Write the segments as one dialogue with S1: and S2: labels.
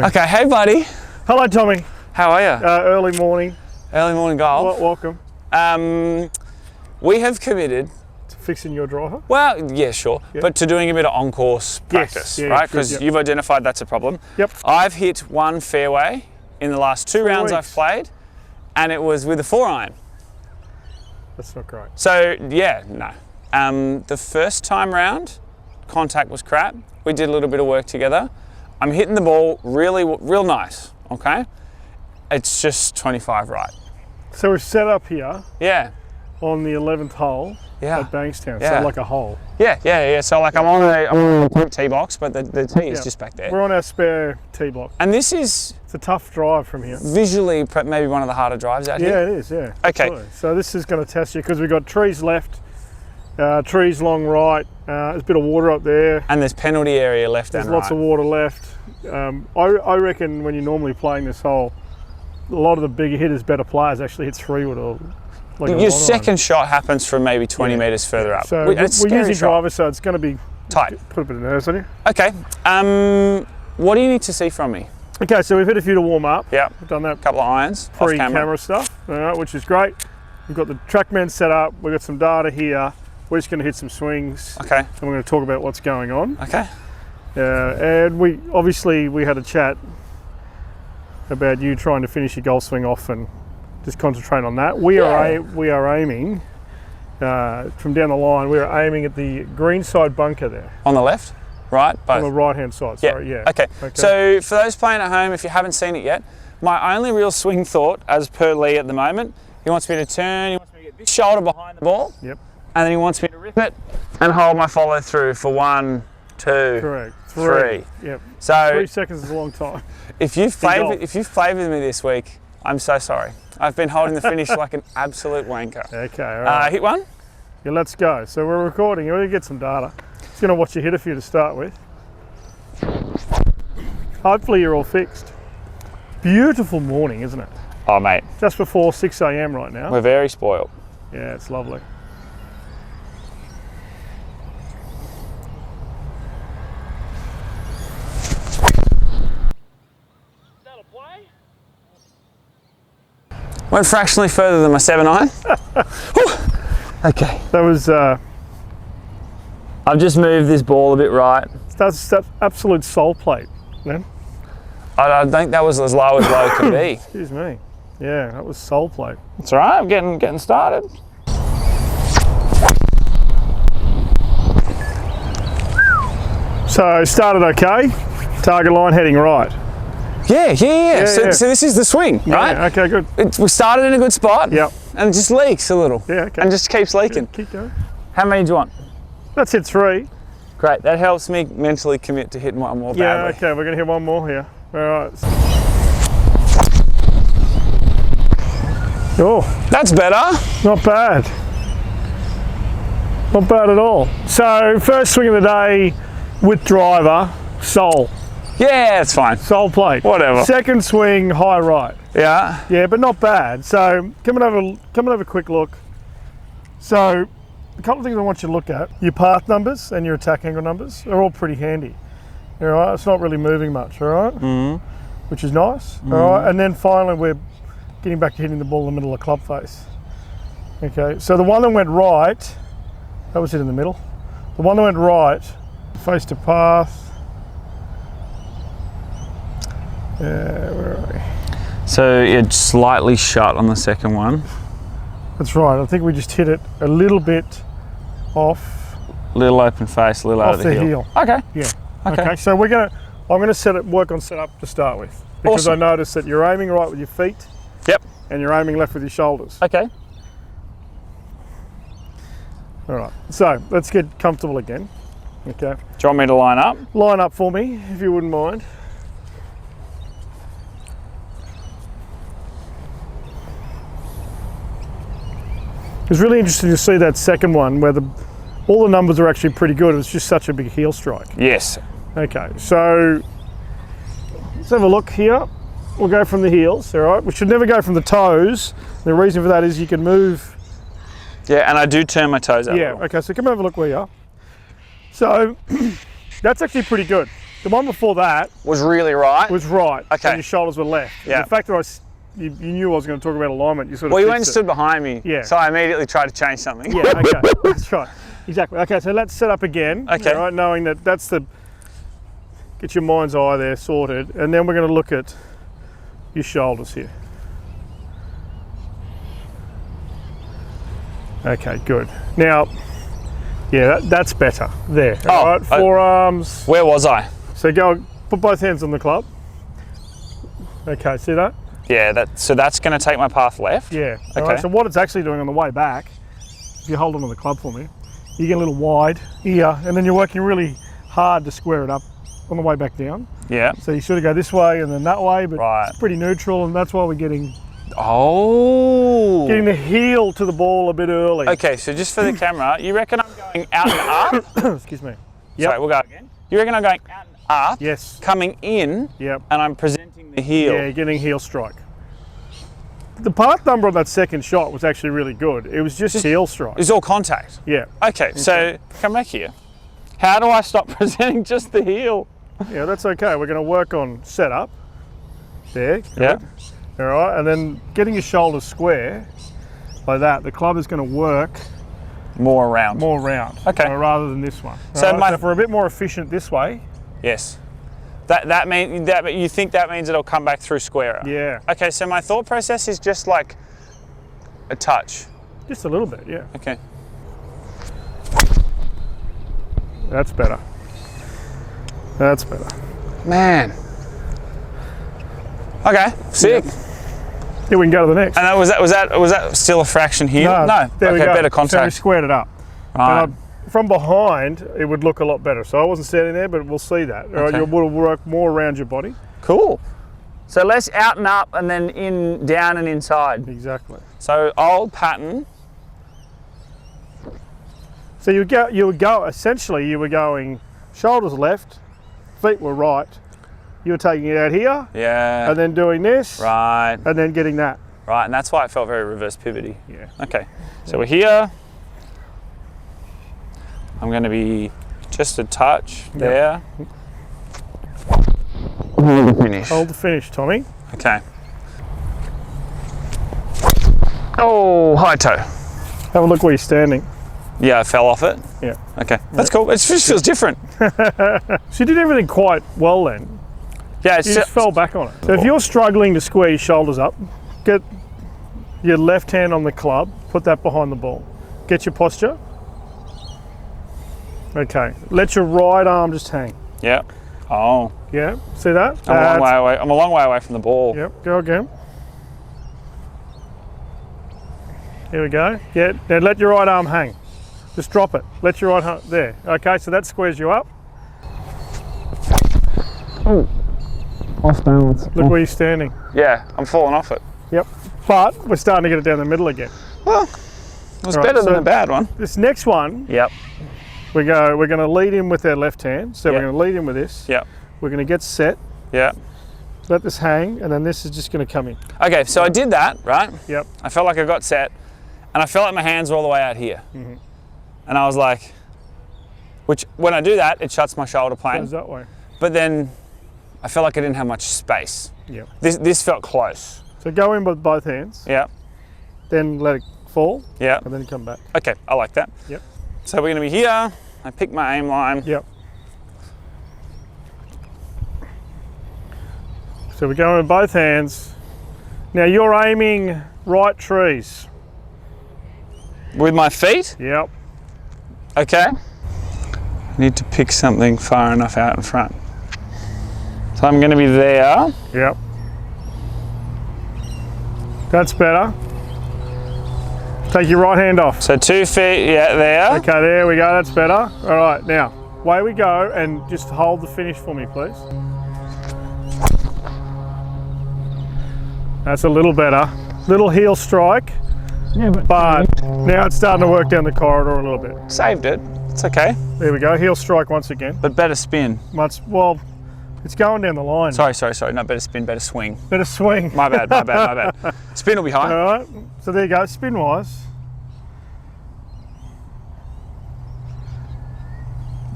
S1: Okay, hey buddy.
S2: Hello, Tommy.
S1: How are you?
S2: Early morning.
S1: Early morning golf.
S2: Welcome.
S1: We have committed.
S2: To fixing your driver?
S1: Well, yeah, sure. Yep. But to doing a bit of on-course practice, right? Because you've identified that's a problem.
S2: Yep.
S1: I've hit one fairway in the last two rounds I've played, and it was with a 4-iron.
S2: That's not great.
S1: So, yeah, no. The first time round, contact was crap. We did a little bit of work together. I'm hitting the ball real nice, okay? It's just 25 right.
S2: So we've set up here.
S1: Yeah.
S2: On the 11th hole at Bankstown, so like a hole.
S1: Yeah. So like I'm on the tee box, but the tee is just back there.
S2: We're on our spare tee block.
S1: And this is...
S2: It's a tough drive from here.
S1: Visually, maybe one of the harder drives out here.
S2: Yeah, it is, yeah.
S1: Okay.
S2: Absolutely. So this is going to test you because we've got trees left, trees long right, there's a bit of water up there.
S1: And there's penalty area left and right.
S2: There's lots of water left. I reckon when you're normally playing this hole, a lot of the bigger hitters, better players actually hit 3-wood or
S1: your second shot happens from maybe 20 metres further up.
S2: So we're using driver, so it's going to be
S1: tight.
S2: Put a bit of nerves on you.
S1: Okay. What do you need to see from me?
S2: Okay, so we've hit a few to warm up.
S1: Yeah.
S2: We've done that.
S1: A couple of irons.
S2: Pre-camera stuff, which is great. We've got the trackman set up. We've got some data here. We're just going to hit some swings.
S1: Okay.
S2: And we're going to talk about what's going on.
S1: Okay.
S2: And we had a chat about you trying to finish your golf swing off and just concentrate on that. We are aiming from down the line. We are aiming at the green side bunker there.
S1: On the left, right, both.
S2: On the right hand side. Sorry, yeah.
S1: Okay. So for those playing at home, if you haven't seen it yet, my only real swing thought, as per Lee at the moment, he wants me to turn. He wants me to get this shoulder behind the ball.
S2: Yep.
S1: And then he wants me to rip it and hold my follow through for 1, 2,
S2: correct.
S1: 3.
S2: Yep.
S1: So
S2: 3 seconds is a long time.
S1: If you've played with me this week, I'm so sorry. I've been holding the finish like an absolute wanker.
S2: Okay, all right.
S1: Hit one?
S2: Yeah, let's go. So we're recording. We're going to get some data. Just going to watch you hit a few to start with. Hopefully you're all fixed. Beautiful morning, isn't it?
S1: Oh, mate.
S2: Just before 6 a.m. right now.
S1: We're very spoiled.
S2: Yeah, it's lovely.
S1: Went fractionally further than my 7-iron. Okay.
S2: That was...
S1: I've just moved this ball a bit right.
S2: That's absolute soul plate, man.
S1: I think that was as low could be.
S2: Excuse me. Yeah, that was soul plate.
S1: It's all right, I'm getting started.
S2: So, started okay. Target line heading right.
S1: Yeah. So this is the swing, right?
S2: Yeah, okay, good.
S1: We started in a good spot.
S2: Yep.
S1: And it just leaks a little.
S2: Yeah, okay.
S1: And just keeps leaking.
S2: Good. Keep going.
S1: How many do you want?
S2: Let's hit 3.
S1: Great, that helps me mentally commit to hitting one more badly.
S2: Yeah, okay, we're going to hit one more here. All right. Oh.
S1: That's better.
S2: Not bad. Not bad at all. So, first swing of the day with driver, soul.
S1: Yeah, it's fine.
S2: Soul plate.
S1: Whatever.
S2: Second swing, high right.
S1: Yeah.
S2: Yeah, but not bad. So, come and have a quick look. So, a couple of things I want you to look at. Your path numbers and your attack angle numbers are all pretty handy. All right, it's not really moving much, all right?
S1: Mm-hmm.
S2: Which is nice, all right? And then finally, we're getting back to hitting the ball in the middle of the club face. Okay, so the one that went right, that was it in the middle. The one that went right, face to path. Where are we?
S1: So it's slightly shut on the second one.
S2: That's right, I think we just hit it a little bit off.
S1: Little open face, a little out of the heel. Okay.
S2: Yeah. Okay. So I'm gonna work on setup to start with. Because awesome. I noticed that you're aiming right with your feet.
S1: Yep.
S2: And you're aiming left with your shoulders.
S1: Okay.
S2: All right, so let's get comfortable again. Okay.
S1: Do you want me to line up?
S2: Line up for me, if you wouldn't mind. It was really interesting to see that second one where all the numbers are actually pretty good. It was just such a big heel strike.
S1: Yes.
S2: Okay, so let's have a look here. We'll go from the heels, all right? We should never go from the toes. The reason for that is you can move.
S1: Yeah, and I do turn my toes out.
S2: Yeah, okay, so come have a look where you are. So that's actually pretty good. The one before that
S1: Was really right.
S2: was right.
S1: Okay.
S2: And your shoulders were left.
S1: Yeah.
S2: The fact that you knew I was going to talk about alignment, you sort of
S1: Well, you
S2: fixed
S1: went and
S2: it.
S1: stood behind me.
S2: Yeah.
S1: So I immediately tried to change something.
S2: Yeah, okay. That's right. Exactly. Okay, so let's set up again.
S1: Okay.
S2: All right, knowing that that's the, get your mind's eye there sorted. And then we're going to look at your shoulders here. Okay, good. Now, yeah, that's better. There.
S1: Oh,
S2: all right, forearms.
S1: Where was I?
S2: So go, put both hands on the club. Okay, see that?
S1: Yeah, so that's going to take my path left.
S2: Yeah. All
S1: Okay.
S2: right, so what it's actually doing on the way back, if you hold on to the club for me, you get a little wide here, and then you're working really hard to square it up on the way back down.
S1: Yeah.
S2: So you sort of go this way and then that way, but
S1: Right.
S2: it's pretty neutral, and that's why we're getting
S1: Oh.
S2: the heel to the ball a bit early.
S1: Okay, so just for the camera, you reckon I'm going out and up?
S2: Excuse me.
S1: Sorry, we'll go again. You reckon I'm going out and up,
S2: Yes.
S1: coming in,
S2: Yep.
S1: and I'm presenting the heel?
S2: Yeah, getting heel strike. The path number on that second shot was actually really good. It was just heel strike.
S1: It's all contact.
S2: Yeah.
S1: Okay, so come back here. How do I stop presenting just the heel?
S2: Yeah, that's okay. We're going to work on setup. There. Good.
S1: Yeah.
S2: All right, and then getting your shoulders square like that. The club is going to work
S1: More around.
S2: more round.
S1: Okay.
S2: Rather than this one.
S1: So
S2: All right,
S1: my-
S2: so if we're a bit more efficient this way.
S1: Yes. That means that you think that means it'll come back through squarer.
S2: Yeah.
S1: Okay, so my thought process is just like a touch.
S2: Just a little bit. Yeah.
S1: Okay.
S2: That's better. That's better.
S1: Man. Okay, sick.
S2: Yeah, we can go to the next.
S1: And was that still a fraction heel? No.
S2: There we
S1: Okay,
S2: go.
S1: better
S2: So we
S1: contact.
S2: squared it up.
S1: Right.
S2: And from behind, it would look a lot better. So I wasn't standing there, but we'll see that. All right,
S1: Okay.
S2: you'll work more around your body.
S1: Cool. So less out and up and then in, down and inside.
S2: Exactly.
S1: So old pattern.
S2: So you would go, essentially you were going shoulders left, feet were right. You were taking it out here
S1: Yeah.
S2: and then doing this
S1: Right.
S2: and then getting that.
S1: Right, and that's why it felt very reverse pivoty.
S2: Yeah.
S1: Okay, so we're here. I'm going to be just a touch there. Hold the finish.
S2: Hold the finish, Tommy.
S1: Okay. Oh, high toe.
S2: Have a look where you're standing.
S1: Yeah, I fell off it.
S2: Yeah.
S1: Okay, that's cool. It just feels different.
S2: So you did everything quite well then.
S1: Yeah, it's
S2: You just fell back on it. So if you're struggling to square your shoulders up, get your left hand on the club, put that behind the ball. Get your posture. Okay, let your right arm just hang.
S1: Yeah. Oh,
S2: Yeah, see that?
S1: I'm a long way away. I'm a long way away from the ball.
S2: Yep, go again. Here we go. Yeah, now let your right arm hang. Just drop it. Let your right arm, there. Okay, so that squares you up.
S1: Oh, off balance.
S2: Look where you're standing.
S1: Yeah, I'm falling off it.
S2: Yep, but we're starting to get it down the middle again.
S1: Well, it was
S2: All right,
S1: better than
S2: so-
S1: the bad one.
S2: This next one,
S1: Yep.
S2: we're going to lead in with our left hand. So
S1: Yep.
S2: we're going to lead in with this.
S1: Yep.
S2: We're going to get set,
S1: Yeah.
S2: let this hang, and then this is just going to come in.
S1: Okay, so I did that, right?
S2: Yep.
S1: I felt like I got set, and I felt like my hands were all the way out here.
S2: Mm-hmm.
S1: And I was like, which when I do that, it shuts my shoulder plane.
S2: Goes that way.
S1: But then I felt like I didn't have much space.
S2: Yep.
S1: This felt close.
S2: So go in with both hands,
S1: Yeah,
S2: then let it fall,
S1: yeah.
S2: and then come back.
S1: Okay, I like that.
S2: Yep.
S1: So we're gonna be here. I pick my aim line.
S2: Yep. So we're going with both hands. Now you're aiming right trees.
S1: With my feet.
S2: Yep.
S1: Okay. I need to pick something far enough out in front. So I'm gonna be there.
S2: Yep. That's better. Take your right hand off.
S1: So 2 feet, yeah, there.
S2: Okay, there we go, that's better. All right, now, away we go, and just hold the finish for me, please. That's a little better. Little heel strike,
S1: Yeah,
S2: but now it's starting to work down the corridor a little bit.
S1: saved it. It's okay.
S2: There we go, heel strike once again.
S1: But better spin.
S2: Well, it's going down the line.
S1: Sorry. Not better spin, better swing.
S2: Better swing.
S1: My bad. Spin will be high.
S2: All right, so there you go, spin wise.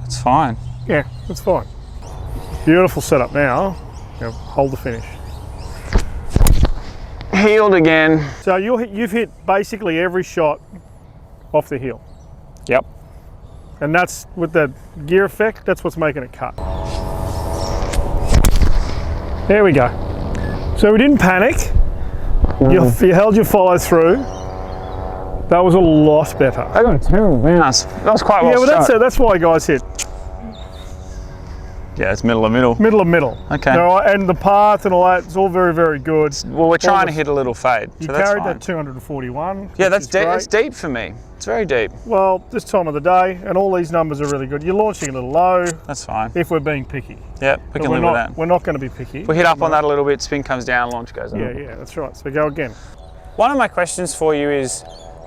S1: It's fine.
S2: Yeah, that's fine. Beautiful setup now. Now hold the finish.
S1: Heeled again.
S2: So you've hit basically every shot off the heel.
S1: Yep.
S2: And that's with the gear effect, that's what's making it cut. There we go. So we didn't panic. You held your follow through. That was a lot better.
S1: I got a terrible bounce. That was quite well
S2: Yeah, well
S1: shot.
S2: that's why guys hit.
S1: Yeah, it's middle of middle.
S2: Middle of middle.
S1: Okay.
S2: All right, and the path and all that, it's all very, very good.
S1: Well, we're trying to hit a little fade,
S2: You
S1: so that's
S2: carried
S1: fine.
S2: that 241.
S1: Yeah,
S2: which
S1: that's
S2: is
S1: deep.
S2: great.
S1: It's deep for me. It's very deep.
S2: Well, this time of the day, and all these numbers are really good. You're launching a little low
S1: That's fine.
S2: if we're being picky.
S1: Yeah, we can live with that.
S2: We're not going to be picky.
S1: We hit up on that a little bit, spin comes down, launch goes up.
S2: Yeah, that's right. So go again.
S1: One of my questions for you is,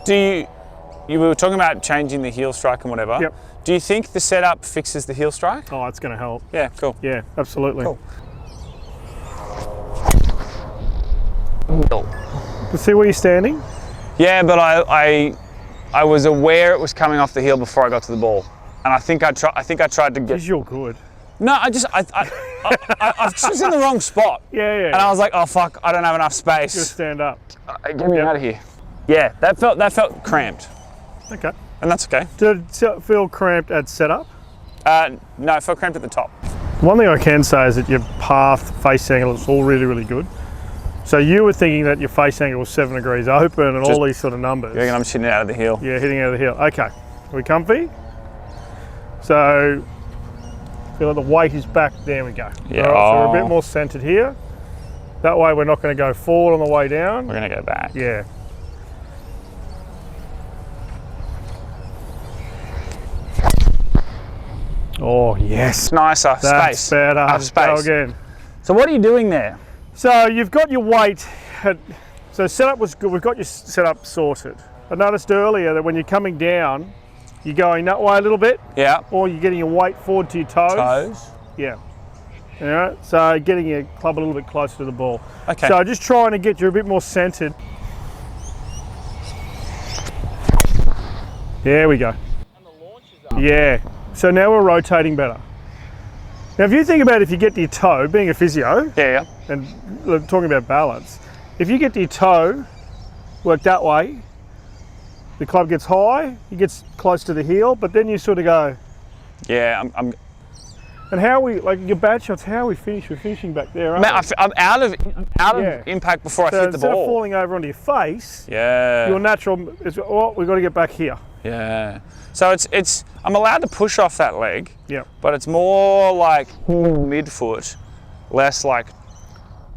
S1: you were talking about changing the heel strike and whatever.
S2: Yep.
S1: Do you think the setup fixes the heel strike?
S2: Oh, it's going to help.
S1: Yeah, cool.
S2: Yeah, absolutely.
S1: Cool.
S2: To see where you're standing?
S1: Yeah, but I was aware it was coming off the heel before I got to the ball, and I think I tried to get.
S2: Because you're good.
S1: No, I was in the wrong spot.
S2: Yeah.
S1: And I was like, oh fuck, I don't have enough space.
S2: Just stand up.
S1: Get me out of here. Yeah, that felt cramped,
S2: Okay.
S1: and that's okay.
S2: Did it feel cramped at setup?
S1: No, it felt cramped at the top.
S2: One thing I can say is that your path, face angle is all really, really good. So you were thinking that your face angle was 7 degrees open and all these sort of numbers.
S1: You reckon I'm shitting it out of the heel?
S2: Yeah, hitting out of the heel. Okay. Are we comfy? So feel like the weight is back. There we go.
S1: Yeah.
S2: All right, so we're a bit more centered here. That way we're not going to go forward on the way down.
S1: We're gonna go back.
S2: Yeah. Oh yes.
S1: Nicer
S2: That's
S1: space.
S2: better.
S1: Up
S2: Just go
S1: space.
S2: again.
S1: So what are you doing there?
S2: So you've got your weight. So setup was good. We've got your setup sorted. I noticed earlier that when you're coming down, you're going that way a little bit,
S1: Yeah.
S2: or you're getting your weight forward to your toes.
S1: Toes.
S2: Yeah. All right. So getting your club a little bit closer to the ball.
S1: Okay.
S2: So just trying to get you a bit more centered. There we go.
S1: And the launch is up.
S2: Yeah. So now we're rotating better. Now, if you think about if you get to your toe, being a physio,
S1: Yeah.
S2: and talking about balance, if you get to your toe, work that way, the club gets high, it gets close to the heel, but then you sort of go,
S1: Yeah. I'm
S2: and how we, like your bad shots, how we finish, we're finishing back there, aren't
S1: Man,
S2: we?
S1: I'm out of
S2: Yeah.
S1: impact before
S2: So
S1: I hit the
S2: instead of
S1: ball.
S2: falling over onto your face,
S1: Yeah.
S2: your natural is, oh, we've got to get back here.
S1: Yeah. So it's I'm allowed to push off that leg,
S2: Yeah.
S1: but it's more like midfoot, less like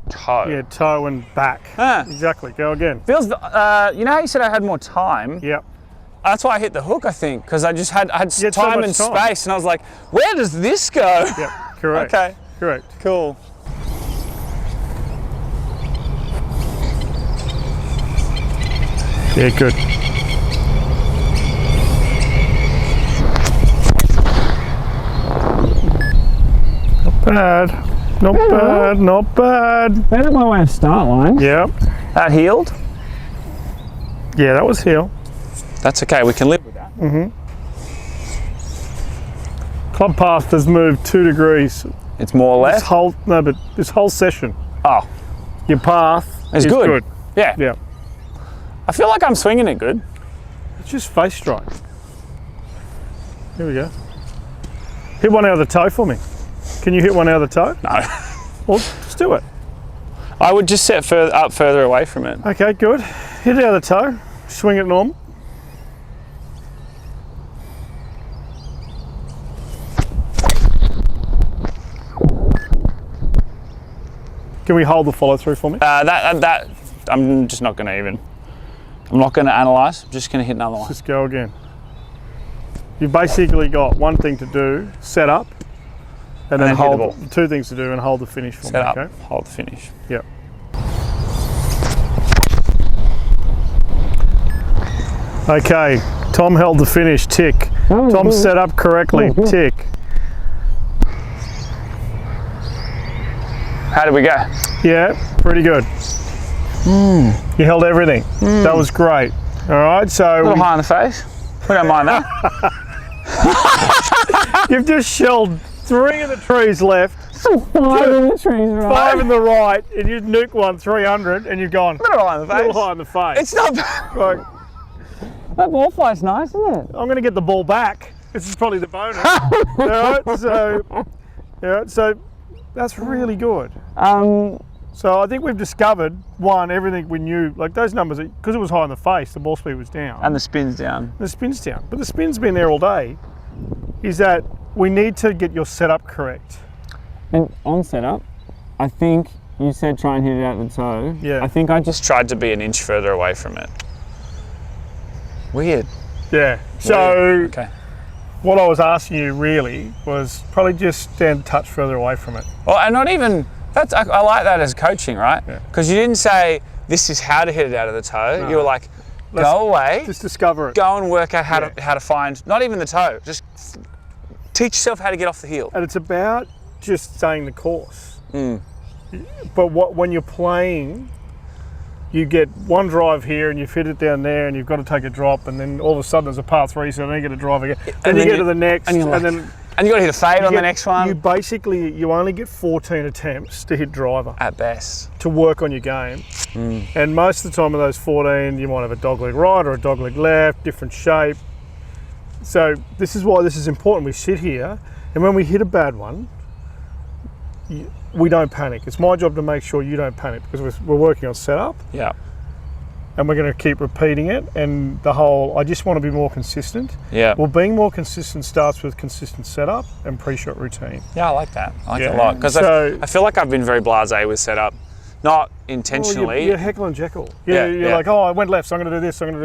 S1: toe.
S2: Yeah, toe and back.
S1: Ah.
S2: Exactly, go again.
S1: Feels, you know how you said I had more time?
S2: Yep.
S1: That's why I hit the hook, I think, because I just had
S2: had so
S1: time
S2: much
S1: and
S2: time.
S1: space, and I was like, where does this go?
S2: Yep, correct.
S1: Okay,
S2: Correct.
S1: cool.
S2: Yeah, good. Not bad. Not bad. Not bad.
S1: There's my way of start line.
S2: Yep.
S1: That healed?
S2: Yeah, that was heel.
S1: That's okay, we can live with that.
S2: Club path has moved 2 degrees.
S1: It's more
S2: This
S1: left.
S2: this whole session,
S1: Oh,
S2: your path
S1: it's
S2: is
S1: good. Yeah.
S2: Yeah.
S1: I feel like I'm swinging it good.
S2: It's just face strike. Here we go. Hit one out of the toe for me. Can you hit one out of the toe?
S1: No.
S2: Well, just do it.
S1: I would just set further away from it.
S2: Okay, good. Hit it out of the toe. Swing it normal. Can we hold the follow through for me?
S1: That I'm just not gonna even. I'm not gonna analyze. I'm just gonna hit another one.
S2: Just go again. You've basically got one thing to do, set up, and then
S1: then hit the
S2: hold
S1: ball.
S2: 2 things to do and hold the finish for
S1: Set
S2: me.
S1: up,
S2: Okay.
S1: hold the finish.
S2: Yep. Okay, Tom held the finish, tick. Tom set up correctly, tick.
S1: How did we go?
S2: Yeah, pretty good. You held everything. That was great. All right,
S1: A
S2: so
S1: little high on the face. We don't mind that.
S2: you've just shelled 3 of the trees left,
S1: 5 in the trees, right?
S2: 5 in the right, and you nuke one 300, and you've gone
S1: A little high in the
S2: a little
S1: face.
S2: high in the face.
S1: It's not bad.
S2: Like,
S1: That ball flight's nice, isn't it?
S2: I'm going to get the ball back. This is probably the bonus. So that's really good. So I think we've discovered, one, everything we knew, like those numbers, because it was high in the face, the ball speed was down.
S1: And the spin's down.
S2: The spin's down. But the spin's been there all day, is that we need to get your setup correct.
S1: And on setup, I think you said try and hit it out the toe.
S2: Yeah.
S1: I think I just tried to be an inch further away from it. Weird.
S2: Yeah. So
S1: Okay.
S2: what I was asking you really was probably just stand a touch further away from it.
S1: Well, and not even, I like that as coaching, right? Because you didn't say, this is how to hit it out of the toe.
S2: No.
S1: You were like, go away,
S2: Just discover it.
S1: go and work out how to find, not even the toe, just teach yourself how to get off the heel.
S2: And it's about just staying the course.
S1: Mm.
S2: But when you're playing, you get one drive here and you fit it down there and you've got to take a drop, and then all of a sudden there's a par 3, so then you get a drive again. Then you get to the next,
S1: and,
S2: and then
S1: you got to hit a fade on the next one.
S2: You only get 14 attempts to hit driver
S1: At best.
S2: to work on your game. And most of the time of those 14, you might have a dogleg right or a dogleg left, different shape. So this is why this is important. We sit here, and when we hit a bad one, we don't panic. It's my job to make sure you don't panic, because we're working on setup.
S1: Yeah.
S2: And we're going to keep repeating it, and the whole, I just want to be more consistent.
S1: Yeah.
S2: Well, being more consistent starts with consistent setup and pre-shot routine.
S1: Yeah, I like that. I like it a lot. Because
S2: So-
S1: I feel like I've been very blasé with setup. Not intentionally.
S2: Well, you're Heckle and Jekyll.
S1: Yeah,
S2: You're
S1: yeah.
S2: like, oh, I went left, so I'm going to do this. I went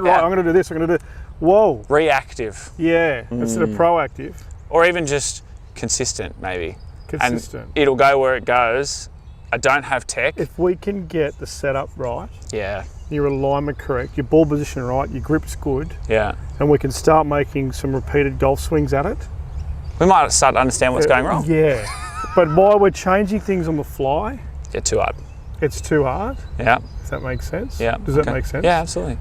S2: right,
S1: Yeah.
S2: I'm going to do this. I'm going to do. Whoa.
S1: Reactive.
S2: Yeah. Instead of proactive.
S1: Or even just consistent, maybe.
S2: Consistent.
S1: And it'll go where it goes. I don't have tech.
S2: If we can get the setup right,
S1: Yeah.
S2: your alignment correct, your ball position right, your grip's good,
S1: Yeah.
S2: and we can start making some repeated golf swings at it.
S1: We might start to understand what's going wrong.
S2: Yeah. But while we're changing things on the fly,
S1: Get too hard.
S2: it's too hard.
S1: Yeah.
S2: Does that make sense?
S1: Yeah.
S2: Does that
S1: okay.
S2: make sense?
S1: Yeah, absolutely.